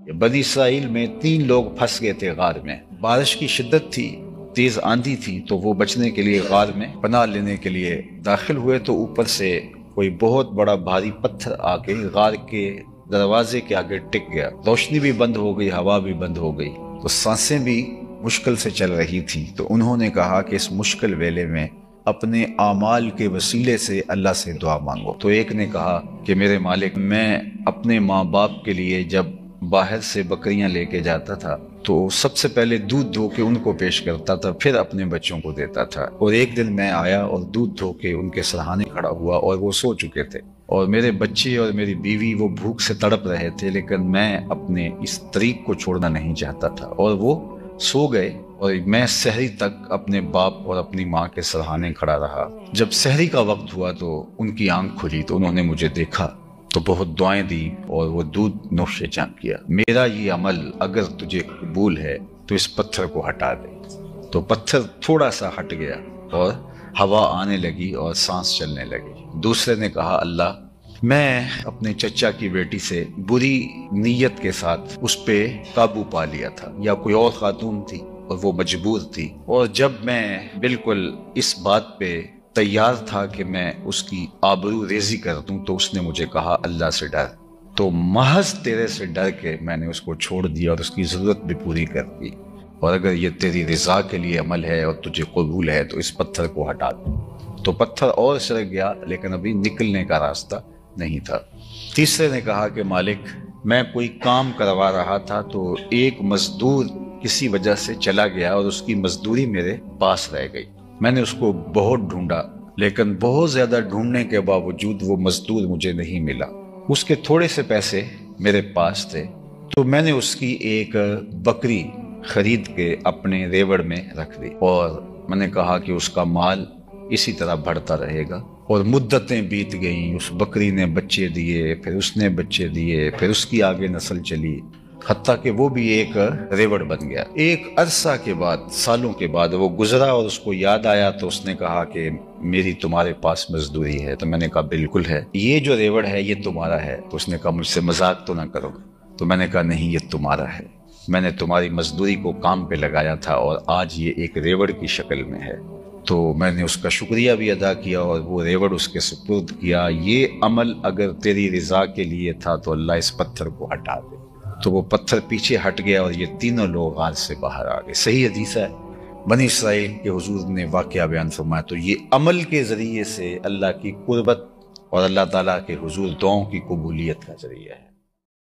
بنی اسرائیل میں 3 لوگ پھنس گئے تھے غار میں۔ بارش کی شدت تھی، تیز آندھی تھی، تو وہ بچنے کے لیے غار میں پناہ لینے کے لیے داخل ہوئے تو اوپر سے کوئی بہت بڑا بھاری پتھر آ کے غار کے دروازے کے آگے ٹک گیا۔ روشنی بھی بند ہو گئی، ہوا بھی بند ہو گئی، تو سانسیں بھی مشکل سے چل رہی تھی۔ تو انہوں نے کہا کہ اس مشکل ویلے میں اپنے اعمال کے وسیلے سے اللہ سے دعا مانگو۔ تو ایک نے کہا کہ میرے مالک، میں اپنے ماں باپ کے لیے جب باہر سے بکریاں لے کے جاتا تھا تو سب سے پہلے دودھ دھو کے ان کو پیش کرتا تھا، پھر اپنے بچوں کو دیتا تھا۔ اور ایک دن میں آیا اور دودھ دھو کے ان کے سرہانے کھڑا ہوا اور وہ سو چکے تھے، اور میرے بچے اور میری بیوی وہ بھوک سے تڑپ رہے تھے، لیکن میں اپنے اس طریق کو چھوڑنا نہیں چاہتا تھا، اور وہ سو گئے اور میں سحری تک اپنے باپ اور اپنی ماں کے سرہانے کھڑا رہا۔ جب سحری کا وقت ہوا تو ان کی آنکھ کھلی تو انہوں نے مجھے دیکھا تو بہت دعائیں دی اور وہ دودھ نوش جان کیا۔ میرا یہ عمل اگر تجھے قبول ہے تو اس پتھر کو ہٹا دے۔ تو پتھر تھوڑا سا ہٹ گیا اور ہوا آنے لگی اور سانس چلنے لگی۔ دوسرے نے کہا، اللہ، میں اپنے چچا کی بیٹی سے بری نیت کے ساتھ اس پہ قابو پا لیا تھا، یا کوئی اور خاتون تھی اور وہ مجبور تھی، اور جب میں بالکل اس بات پہ تیار تھا کہ میں اس کی آبرو ریزی کر دوں تو اس نے مجھے کہا اللہ سے ڈر، تو محض تیرے سے ڈر کے میں نے اس کو چھوڑ دیا اور اس کی ضرورت بھی پوری کر دی، اور اگر یہ تیری رضا کے لیے عمل ہے اور تجھے قبول ہے تو اس پتھر کو ہٹا دے۔ تو پتھر اور سرک گیا، لیکن ابھی نکلنے کا راستہ نہیں تھا۔ تیسرے نے کہا کہ مالک، میں کوئی کام کروا رہا تھا تو ایک مزدور کسی وجہ سے چلا گیا اور اس کی مزدوری میرے پاس رہ گئی۔ میں نے اس کو بہت ڈھونڈا، لیکن بہت زیادہ ڈھونڈنے کے باوجود وہ مزدور مجھے نہیں ملا۔ اس کے تھوڑے سے پیسے میرے پاس تھے، تو میں نے اس کی ایک بکری خرید کے اپنے ریوڑ میں رکھ دی، اور میں نے کہا کہ اس کا مال اسی طرح بڑھتا رہے گا۔ اور مدتیں بیت گئیں، اس بکری نے بچے دیے، پھر اس نے بچے دیے، پھر اس کی آگے نسل چلی، حتیٰ کہ وہ بھی ایک ریوڑ بن گیا۔ ایک عرصہ کے بعد، سالوں کے بعد وہ گزرا اور اس کو یاد آیا تو اس نے کہا کہ میری تمہارے پاس مزدوری ہے۔ تو میں نے کہا بالکل ہے، یہ جو ریوڑ ہے یہ تمہارا ہے۔ تو اس نے کہا مجھ سے مذاق تو نہ کرو۔ تو میں نے کہا نہیں، یہ تمہارا ہے، میں نے تمہاری مزدوری کو کام پہ لگایا تھا اور آج یہ ایک ریوڑ کی شکل میں ہے۔ تو میں نے اس کا شکریہ بھی ادا کیا اور وہ ریوڑ اس کے سپرد کیا۔ یہ عمل اگر تیری رضا کے لیے تھا تو اللہ اس پتھر کو ہٹا دے۔ تو وہ پتھر پیچھے ہٹ گیا اور یہ تینوں لوگ غار سے باہر آ گئے۔ صحیح حدیث ہے، بنی اسرائیل کے حضور نے واقعہ بیان فرمایا۔ تو یہ عمل کے ذریعے سے اللہ کی قربت اور اللہ تعالیٰ کے حضور دعاؤں کی قبولیت کا ذریعہ ہے۔